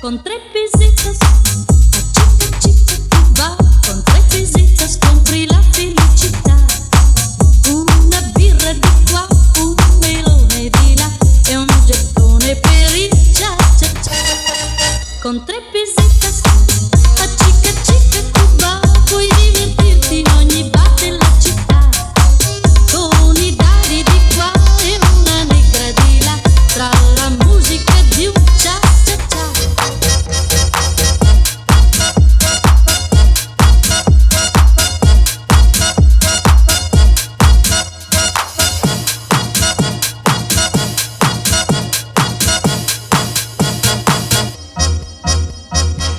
con 3 pesetas. A chica va, con 3 pesetas compri la felicità. Una birra di qua, un melone di là e un gettone per il cia cia cia. Con 3 pesetas, a chica va, puoi divertirti in ogni bar della città. Con i dadi di qua e una negra di là, tra la musica di un cia cia cia.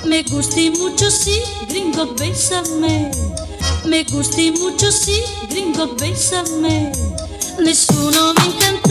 Me gusti mucho sí, gringo, bésame. Me gusti mucho sí, gringo, bésame. Nessuno mi incanta.